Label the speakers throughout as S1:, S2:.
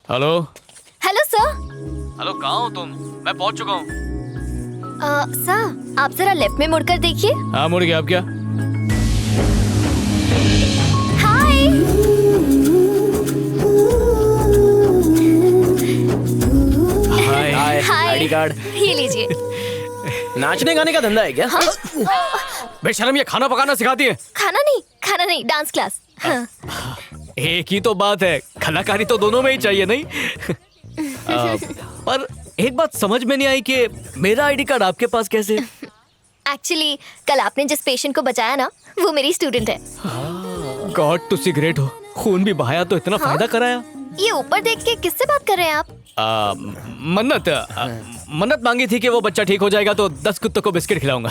S1: Hello.
S2: Hello sir.
S1: Hello, कहाँ हो तुम? मैं पहुंच चुका हूँ।
S2: सर आप जरा लेफ्ट में मुड़कर देखिए।
S1: हाँ, मुड़ गया। अब क्या?
S2: हाय।
S1: हाय।
S3: ID card.
S2: ये लीजिए।
S3: नाचने गाने का धंधा है क्या?
S1: बेशर्म, ये खाना पकाना सिखाती है?
S2: खाना नहीं, डांस क्लास। हाँ।
S1: एक ही तो बात है, कलाकारी तो दोनों में ही चाहिए, नहीं? पर एक बात समझ में नहीं आई कि मेरा आईडी कार्ड आपके पास कैसे?
S2: एक्चुअली कल आपने जिस पेशेंट को बचाया ना, वो मेरी स्टूडेंट है।
S1: गॉड टू सी ग्रेट हो, खून भी बहाया तो इतना फायदा कराया।
S2: ये ऊपर देख के किससे बात कर रहे हैं आप?
S1: मन्नत मांगी थी कि वो बच्चा ठीक हो जाएगा तो 10 कुत्तों को बिस्किट खिलाऊंगा।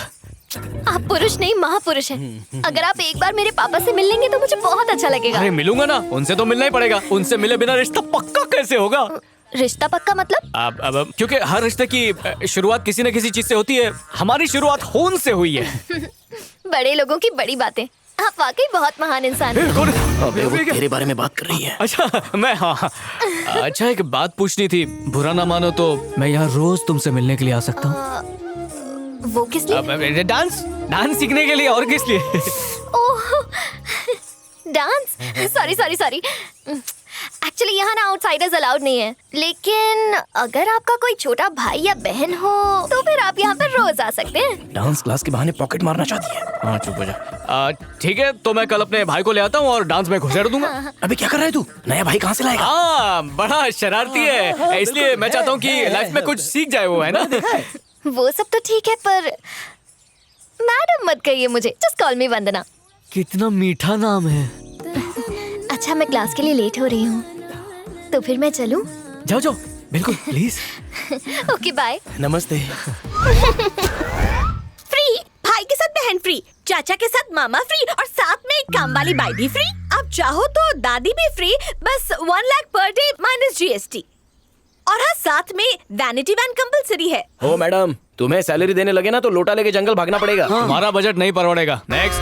S2: आप पुरुष नहीं महापुरुष हैं। अगर आप एक बार मेरे पापा से मिल लेंगे तो मुझे बहुत अच्छा लगेगा।
S1: अरे मिलूंगा ना, उनसे तो मिलना ही पड़ेगा। उनसे मिले बिना रिश्ता पक्का कैसे होगा?
S2: रिश्ता पक्का मतलब?
S1: अब क्योंकि हर रिश्ते की शुरुआत किसी न किसी चीज से होती है। हमारी शुरुआत खून से हुई है।
S2: बड़े लोगों की बड़ी बातें। आप वाकई बहुत महान इंसान हैं।
S3: अबे वो तेरे बारे में बात कर रही है।
S1: अच्छा, मैं हाँ। अच्छा, एक बात पूछनी थी, बुरा ना मानो तो मैं यहाँ रोज तुमसे मिलने के लिए आ सकता हूँ?
S2: वो किस लिए?
S1: डांस सीखने के लिए, और किस लिए?
S2: ओह, डांस। सॉरी। एक्चुअली यहाँ ना आउटसाइडर्स अलाउड नहीं है, लेकिन अगर आपका कोई छोटा भाई या बहन हो तो फिर आप यहाँ पर रोज आ सकते हैं।
S3: डांस क्लास के बहाने पॉकेट मारना चाहती है।
S1: हाँ, चुप हो जा। ठीक है, तो मैं कल अपने भाई को ले आता हूँ और डांस में घुसेड़ दूंगा।
S3: अबे क्या कर रहा है तू? नया भाई कहाँ से लाएगा?
S1: हाँ, बड़ा शरारती है, इसलिए मैं चाहता हूँ कि लाइफ में कुछ सीख जाए वो, है ना?
S2: वो सब तो ठीक है, पर मैडम मत कहिए मुझे। जस्ट कॉल मी वंदना।
S1: कितना मीठा नाम है।
S2: अच्छा, मैं क्लास के लिए लेट हो रही हूँ, तो फिर मैं चलूँ?
S1: जाओ, बिल्कुल, प्लीज।
S2: Okay, bye.
S3: नमस्ते।
S4: फ्री, भाई के साथ बहन फ्री, चाचा के साथ मामा फ्री, और साथ में एक काम वाली बाई भी फ्री। आप चाहो तो दादी भी फ्री, बस 1 lakh per day minus GST। और हाँ, साथ में वैनिटी वैन कंपलसरी है।
S3: ओ मैडम, तुम्हें सैलरी देने लगे ना तो लोटा लेके जंगल भागना पड़ेगा।
S1: तुम्हारा बजट नहीं परवड़ेगा। नेक्स्ट।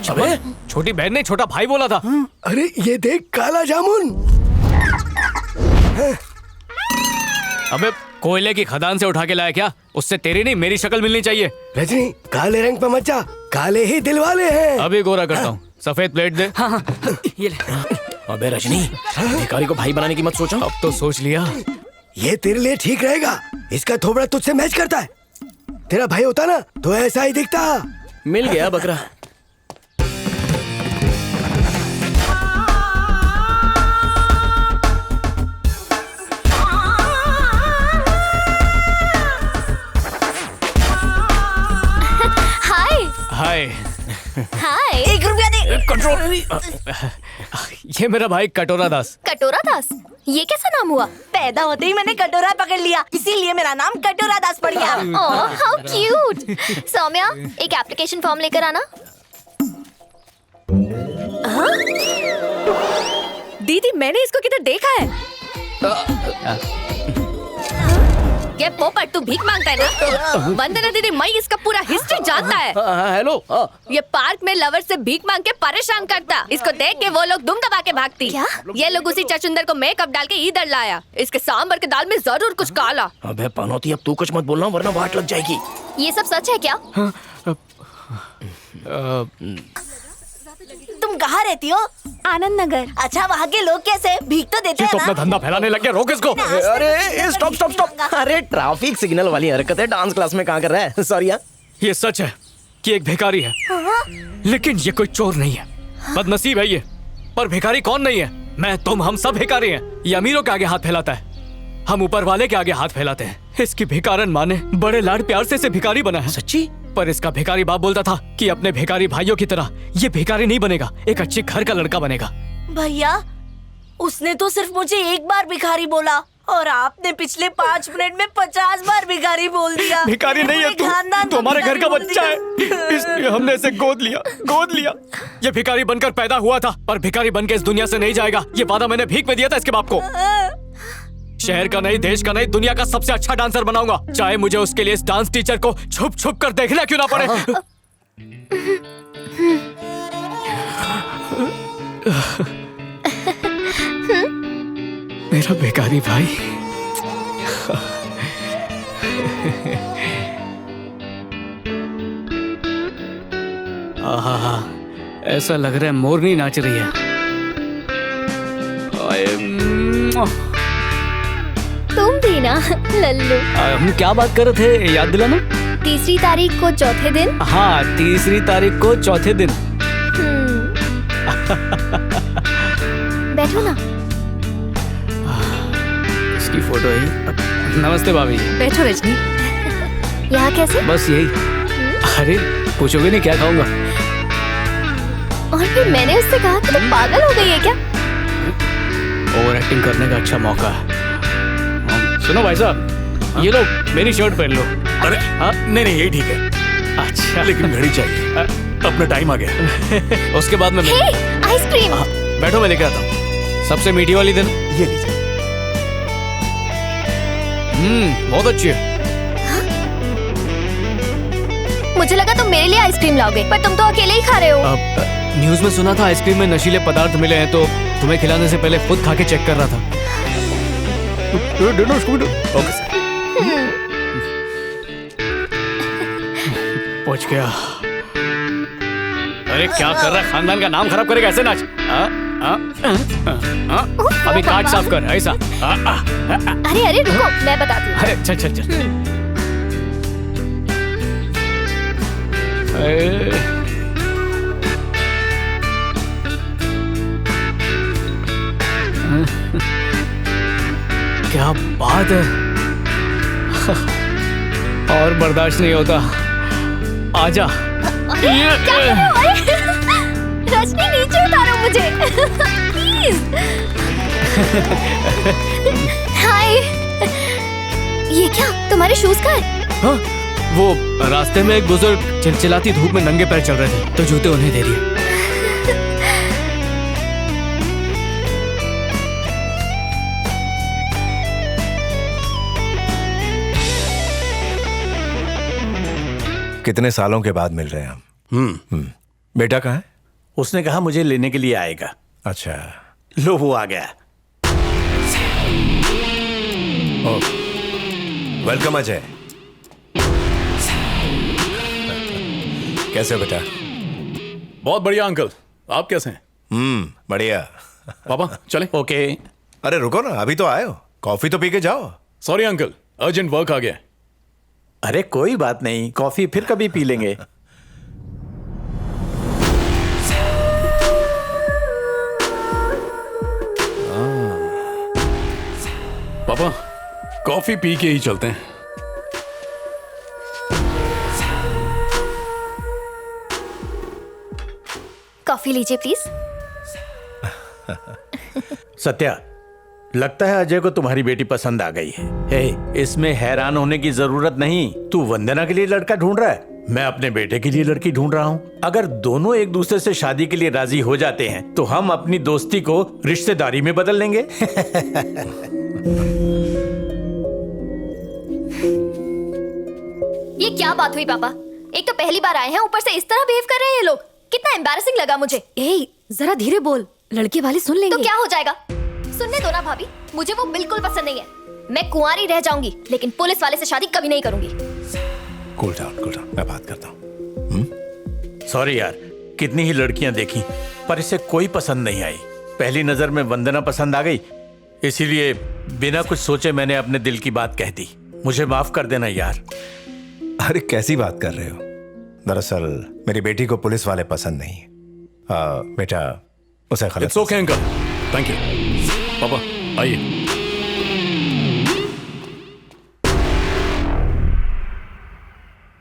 S1: अबे, छोटी बहन ने छोटा भाई बोला था।
S5: अरे ये देख, काला जामुन।
S1: अबे, कोयले की खदान से उठा के लाया क्या? उससे तेरी नहीं मेरी शक्ल मिलनी चाहिए।
S5: रजनी, काले रंग पे मत जा, काले ही दिल वाले हैं।
S1: अभी गोरा करता हूँ। सफेद प्लेट दे।
S3: ये ले। अबे रजनी, भिखारी को भाई बनाने की मत सोचो।
S1: अब तो सोच लिया।
S5: ये तेरे लिए ठीक रहेगा, इसका थोबड़ा तुझसे मैच करता है। तेरा भाई होता ना तो ऐसा ही दिखता।
S3: मिल गया बकरा।
S1: हाय।
S4: 1 रुपया दे।
S1: कंट्रोल। ये मेरा भाई कटोरा दास।
S2: कटोरा दास, ये कैसा नाम हुआ?
S4: पैदा होते ही मैंने कटोरा पकड़ लिया, इसीलिए मेरा नाम कटोरा दास पड़ गया।
S2: ओह, हाउ क्यूट। सौम्या, एक एप्लीकेशन फॉर्म लेकर आना।
S4: दीदी, मैंने इसको किधर देखा है।
S2: ये पोपट, तू भीख मांगता है ना? वंदना दीदी, मैं इसका पूरा हिस्ट्री जानता है।
S3: हेलो।
S2: ये पार्क में लवर से भीख मांग के परेशान करता। इसको देख के वो लोग दुम दबा के भागती। क्या? ये लोग उसी चचुंदर को मेकअप डाल के इधर लाया। इसके सांबर के दाल में जरूर कुछ काला।
S3: अबे पनौती, अब तू कुछ मत बोलना वरना वाट लग जाएगी।
S2: ये सब सच है क्या?
S4: तुम कहाँ रहती हो?
S2: आनंद नगर।
S4: अच्छा, वहाँ के लोग कैसे? भीख तो देते
S1: ये
S4: हैं
S1: तो
S4: ना?
S1: अपना धंधा फैलाने लग गया। रोक इसको।
S3: अरे स्टॉप। अरे ट्रैफिक सिग्नल वाली हरकत है, डांस क्लास में कहाँ कर रहा है? सॉरी।
S1: ये सच है कि एक भिखारी है, लेकिन ये कोई चोर नहीं है। बदनसीब है ये, पर भिखारी कौन नहीं है? मैं, तुम, हम सब भिखारी हैं। ये अमीरों के आगे हाथ फैलाता है, हम ऊपर वाले के आगे हाथ फैलाते हैं। इसकी भिकारन माँ ने बड़े लाड प्यार से इसे भिखारी बना है।
S3: सच्ची?
S1: पर इसका भिखारी बाप बोलता था कि अपने भिखारी भाइयों की तरह ये भिखारी नहीं बनेगा, एक अच्छे घर का लड़का बनेगा।
S4: भैया, उसने तो सिर्फ मुझे एक बार भिखारी बोला, और आपने पिछले 5 मिनट में 50 बार भिखारी बोल दिया।
S1: भिखारी नहीं है तू हमारे घर का बच्चा है, इसलिए हमने इसे गोद लिया। ये भिखारी बनकर पैदा हुआ था, पर भिखारी बनकर इस दुनिया से नहीं जाएगा। ये वादा मैंने भीख में दिया था इसके बाप को। शहर का नहीं, देश का नहीं, दुनिया का सबसे अच्छा डांसर बनाऊंगा, चाहे मुझे उसके लिए इस डांस टीचर को छुप कर देखना क्यों ना पड़े। मेरा भिखारी भाई। आहा, ऐसा लग रहा है मोरनी नाच रही है।
S2: तुम भी ना लल्लू।
S1: हम क्या बात कर रहे थे, याद दिलाना?
S2: 3 तारीख को चौथे दिन।
S1: हाँ, 3 तारीख को चौथे दिन।
S2: बैठो ना।
S1: इसकी फोटो है। नमस्ते भाभी।
S2: बैठो रजनी। यहाँ कैसे?
S1: बस यही। अरे पूछोगे नहीं क्या खाऊंगा?
S2: और फिर मैंने उससे कहा कि तुम पागल हो गई है क्या?
S1: ओवर एक्टिंग करने का अच्छा मौका है। सुनो भाई साहब, ये लो मेरी शर्ट पहन लो।
S6: अरे हाँ, नहीं यही ठीक है।
S1: अच्छा,
S6: लेकिन घड़ी चाहिए, अपना टाइम आ गया।
S1: उसके बाद में
S2: हे, आइसक्रीम।
S1: बैठो, मैं लेके आता हूँ। सबसे मीठी वाली देना।
S6: ये लीजिए।
S1: बहुत अच्छी है।
S2: मुझे लगा तुम मेरे लिए आइसक्रीम लाओगे, पर तुम तो अकेले ही खा रहे हो।
S1: न्यूज में सुना था आइसक्रीम में नशीले पदार्थ मिले हैं, तो तुम्हें खिलाने से पहले खुद खा के चेक कर रहा था।
S6: Okay sir.
S1: पहुंच गया। अरे क्या कर रहा है, खानदान का नाम खराब करेगा ऐसे नाच। अभी काट साफ कर ऐसा।
S2: अरे अरे रुको, मैं बताती हूँ।
S1: अरे चल चल चल। क्या बात है। और बर्दाश्त नहीं होता। आजा।
S2: क्या कर रहे हो? अरे, रजनी नीचे उतारो मुझे प्लीज। हाय। ये क्या, तुम्हारे शूज कहाँ हैं?
S1: हाँ, वो रास्ते में एक बुजुर्ग चिलचिलाती धूप में नंगे पैर चल रहे थे, तो जूते उन्हें दे दिए।
S7: कितने सालों के बाद मिल रहे हैं हम। बेटा कहाँ है?
S6: उसने कहा मुझे लेने के लिए आएगा।
S7: अच्छा।
S6: लो वो आ गया।
S7: वेलकम अजय। कैसे हो बेटा?
S6: बहुत बढ़िया अंकल, आप कैसे हैं?
S7: बढ़िया।
S6: पापा चलें? ओके।
S7: अरे रुको ना, अभी तो आए हो, कॉफी तो पी के जाओ।
S6: सॉरी अंकल, अर्जेंट वर्क आ गया।
S8: अरे कोई बात नहीं, कॉफी फिर कभी पी लेंगे।
S6: पापा कॉफी पी के ही चलते हैं।
S2: कॉफी लीजिए प्लीज।
S8: सत्या, लगता है अजय को तुम्हारी बेटी पसंद आ गई है। हे, इसमें हैरान होने की जरूरत नहीं। तू वंदना के लिए लड़का ढूंढ रहा है, मैं अपने बेटे के लिए लड़की ढूंढ रहा हूँ। अगर दोनों एक दूसरे से शादी के लिए राजी हो जाते हैं तो हम अपनी दोस्ती को रिश्तेदारी में बदल लेंगे।
S2: ये क्या बात हुई पापा? एक तो पहली बार आए हैं, ऊपर से इस तरह बिहेव कर रहे हैं ये लोग। कितना एम्बैरेसिंग लगा मुझे।
S4: ए, जरा धीरे बोल, लड़के वाले सुन लेंगे।
S2: तो क्या हो जाएगा? सुनने दो ना भाभी, मुझे वो बिल्कुल पसंद नहीं है। मैं कुंवारी रह जाऊंगी, लेकिन पुलिस वाले से शादी कभी नहीं करूंगी।
S7: कूल डाउन, मैं बात करता हूँ।
S8: सॉरी यार, कितनी ही लड़कियां देखी पर इसे कोई पसंद नहीं आई। पहली नजर में वंदना पसंद आ गई, इसीलिए बिना कुछ सोचे मैंने अपने दिल की बात कह दी। मुझे माफ कर देना यार।
S7: अरे कैसी बात कर रहे हो? दरअसल मेरी बेटी को पुलिस वाले पसंद नहीं। बेटा उसे गलत।
S6: It's okay uncle, thank you. पापा आइए।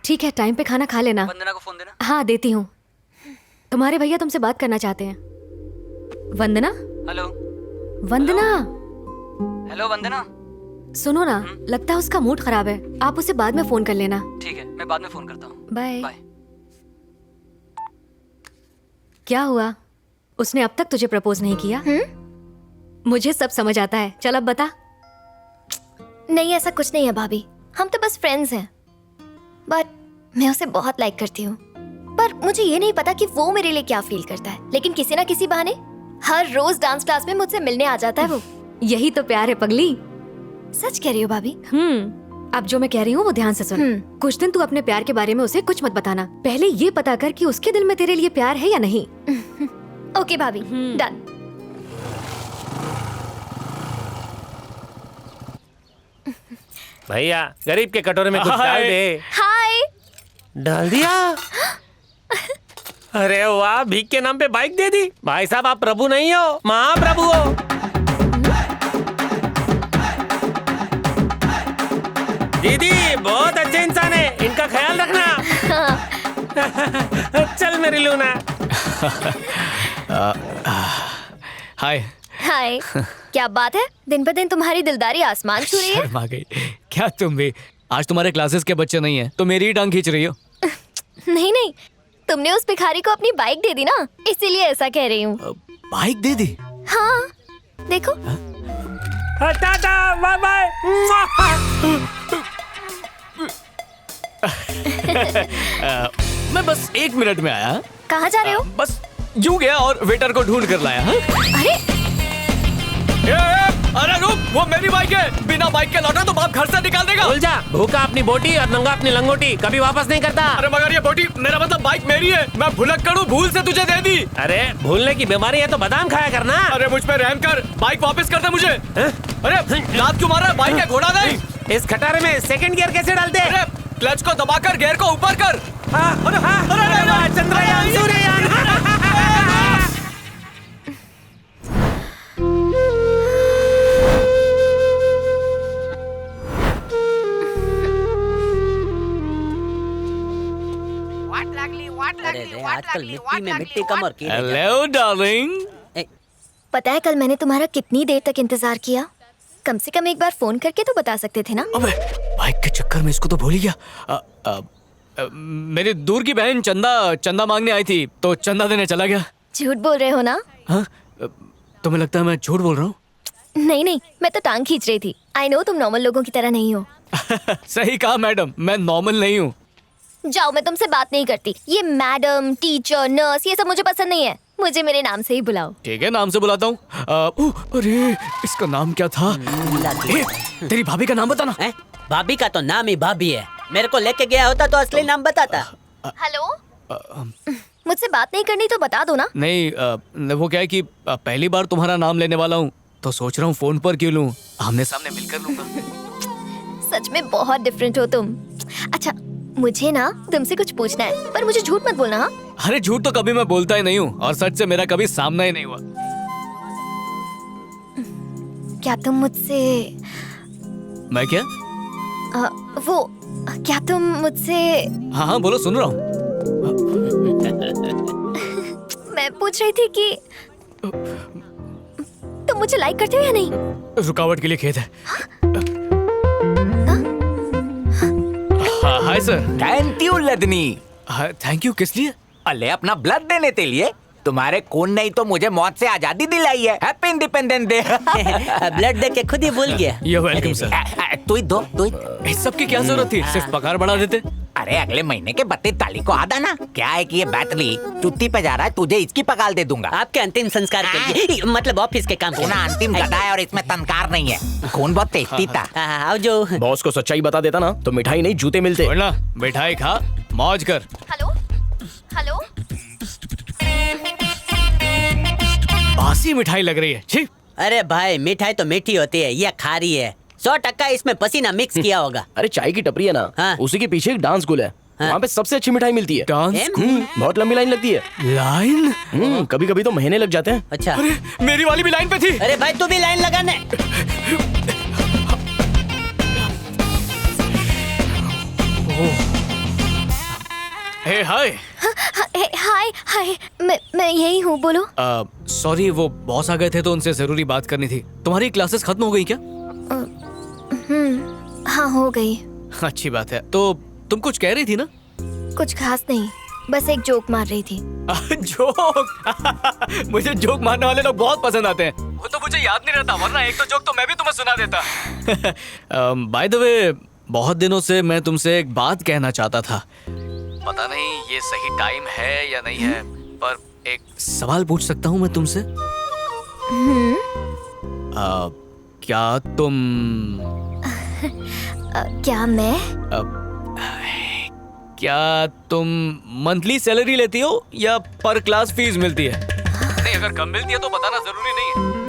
S4: ठीक है, टाइम पे खाना खा लेना।
S9: वंदना को फोन देना।
S4: हाँ देती हूँ। तुम्हारे भैया तुमसे बात करना चाहते हैं। वंदना?
S9: हेलो
S4: वंदना,
S9: हेलो वंदना।
S4: सुनो ना, लगता है उसका मूड खराब है। आप उसे बाद में फोन कर लेना।
S9: ठीक है, मैं बाद में फोन करता हूँ।
S4: बाय।
S9: बाय।
S4: क्या हुआ? उसने अब तक तुझे प्रपोज नहीं किया? मुझे सब समझ आता है। चल अब बता।
S2: नहीं, ऐसा कुछ नहीं है भाभी, हम तो बस फ्रेंड्स हैं। बट मैं उसे बहुत लाइक करती हूँ, पर मुझे ये नहीं पता कि वो मेरे लिए क्या फील करता है। लेकिन किसी ना किसी बहाने हर रोज डांस क्लास में मुझसे मिलने आ जाता है वो।
S10: यही तो प्यार है पगली।
S2: सच कह रही हो भाभी?
S10: अब जो मैं कह रही हूँ वो ध्यान से सुन। कुछ दिन तू अपने प्यार के बारे में उसे कुछ मत बताना। पहले ये पता कर कि उसके दिल में तेरे लिए प्यार है या नहीं।
S2: ओके भाभी, डन।
S3: भैया गरीब के कटोरे में कुछ डाल दे।
S2: हाय।
S3: डाल दिया। अरे वाह, भीख के नाम पे बाइक दे दी। भाई साहब आप प्रभु नहीं हो, महाप्रभु हो। दीदी बहुत अच्छे इंसान है, इनका ख्याल रखना। चल मेरी लूना।
S1: हाय।
S2: हाय। क्या बात है, दिन पर दिन तुम्हारी दिलदारी आसमान छू रही है।
S1: शर्मा गई क्या तुम भी? आज तुम्हारे क्लासेस के बच्चे नहीं है तो मेरी ही टांग खींच रही हो।
S2: नहीं नहीं, तुमने उस भिखारी को अपनी बाइक दे दी ना, इसीलिए ऐसा कह रही हूँ।
S1: बाइक दे दी?
S2: हाँ देखो।
S3: Tata bye bye.
S1: मैं बस 1 मिनट में आया।
S2: कहाँ जा रहे हो?
S1: बस यूं गया और वेटर को ढूंढ कर लाया।
S2: अरे
S1: अरे रुक, वो मेरी बाइक है। बिना बाइक के लौटा तो बाप घर से निकाल देगा।
S3: भूल जा, भूखा अपनी बोटी और नंगा अपनी लंगोटी, कभी वापस नहीं करता।
S1: अरे मगर ये बोटी, मेरा मतलब बाइक मेरी है। मैं भुलक्कड़ हूँ, भूल से तुझे दे दी।
S3: अरे भूलने की बीमारी है तो बादाम खाया करना।
S1: अरे मुझ पे रहम कर, बाइक वापस कर दे मुझे। अरे लात क्यों मार रहा है? बाइक है, घोड़ा नहीं।
S3: इस खटारे में सेकंड गियर कैसे डालते?
S1: अरे क्लच को दबाकर गियर को ऊपर कर।
S3: चंद्रयान सूर्ययान।
S11: आजकल मिट्टी में मिट्टी कम और कीड़े।
S1: Hello darling.
S2: पता है कल मैंने तुम्हारा कितनी देर तक इंतजार किया? कम से कम एक बार फोन करके तो बता सकते थे ना।
S1: अबे बाइक के चक्कर में इसको तो भूल ही गया। मेरी दूर की बहन चंदा मांगने आई थी तो चंदा देने चला गया।
S2: झूठ बोल रहे हो ना?
S1: हाँ? तुम्हें लगता है मैं झूठ बोल रहा हूँ?
S2: नहीं नहीं, मैं तो टांग खींच रही थी। आई नो तुम नॉर्मल लोगों की तरह नहीं हो।
S1: सही कहा मैडम, मैं नॉर्मल नहीं हूँ।
S2: जाओ, मैं तुमसे बात नहीं करती। ये मैडम, टीचर, नर्स, ये सब मुझे पसंद नहीं है। मुझे मेरे नाम से ही बुलाओ।
S1: ठीक है, नाम से बुलाता हूँ। अरे इसका नाम क्या था? तेरी भाभी का नाम बताना।
S11: भाभी का तो नाम ही भाभी है। मेरे को लेके गया होता तो असली नाम बताता।
S2: हेलो, मुझसे बात नहीं करनी तो बता दो ना।
S1: नहीं, वो क्या है कि पहली बार तुम्हारा नाम लेने वाला हूँ तो सोच रहा हूँ फोन पर क्यों लूँ, आमने सामने मिलकर लूंगा।
S2: सच में बहुत डिफरेंट हो तुम। अच्छा, मुझे ना तुमसे कुछ पूछना है, पर मुझे झूठ मत बोलना। हाँ?
S1: अरे झूठ तो कभी मैं बोलता ही नहीं हूँ और सच से मेरा कभी सामना ही नहीं हुआ।
S2: क्या तुम मुझसे
S1: मैं क्या?
S2: क्या तुम मुझसे?
S1: हाँ हाँ बोलो, सुन रहा हूँ।
S2: मैं पूछ रही थी कि तुम मुझे लाइक करते हो या नहीं?
S1: रुकावट के लिए खेद है। Hi sir.
S12: थैंक यू लदनी।
S1: थैंक यू किस लिए?
S12: अले अपना ब्लड देने के लिए। तुम्हारे खून नहीं तो मुझे मौत से आजादी दिलाई है। Happy independence day.
S11: ब्लड दे के खुद ही भूल गया।
S1: You're welcome, sir.
S12: तू ही दो।
S1: इस सब की क्या जरूरत थी? सिर्फ पगार बढ़ा देते।
S12: अरे अगले महीने के 32 तारीख को आदा ना। क्या है कि ये बैटरी चुट्टी पे जा रहा है, तुझे इसकी पगार दे दूंगा।
S11: आपके अंतिम संस्कार के लिए, मतलब ऑफिस के काम के लिए।
S12: अंतिम गधा है और इसमें तनकार नहीं है। खून बहुत टेस्टी था।
S11: आओ जो
S3: बॉस को सच्चाई बता देता ना तो मिठाई नहीं जूते मिलते।
S1: वरना मिठाई खा, मौज कर।
S2: हेलो हेलो,
S1: बासी मिठाई लग रही है। छी।
S11: अरे भाई, मिठाई तो मीठी होती है, ये खारी है। 100% इसमें पसीना मिक्स किया होगा।
S3: अरे चाय की टपरी है ना,
S11: हाँ।
S3: उसी के पीछे एक डांस स्कूल है। वहाँ पे सबसे अच्छी मिठाई मिलती है।
S1: डांस?
S3: बहुत लंबी लाइन लगती है।
S1: लाइन?
S3: कभी कभी तो महीने लग जाते हैं।
S11: अच्छा,
S1: अरे मेरी वाली भी लाइन पे थी।
S11: अरे भाई तू भी लाइन लगाने।
S1: हे हाय।
S2: हाय हाय, मैं यही हूँ, बोलो।
S1: सॉरी, वो बॉस आ गए थे तो उनसे जरूरी बात करनी थी। तुम्हारी क्लासेस खत्म हो गई क्या?
S2: हाँ हो गई।
S1: अच्छी बात है। तो तुम कुछ कह रही थी ना?
S2: कुछ खास नहीं, बस एक जोक मार रही थी।
S1: जोक? मुझे जोक मारने वाले लोग बहुत पसंद आते हैं। वो तो मुझे याद नहीं रहता, वरना एक तो जोक तो मैं भी तुम्हें सुना देता। बाय द वे, बहुत दिनों से मैं तुमसे एक बात कहना चाहता था। पता नहीं ये सही टाइम है या नहीं है, पर एक सवाल पूछ सकता हूँ मैं तुमसे? क्या तुम क्या तुम मंथली सैलरी लेती हो या पर क्लास फीस मिलती है? नहीं, अगर कम मिलती है तो बताना जरूरी नहीं है।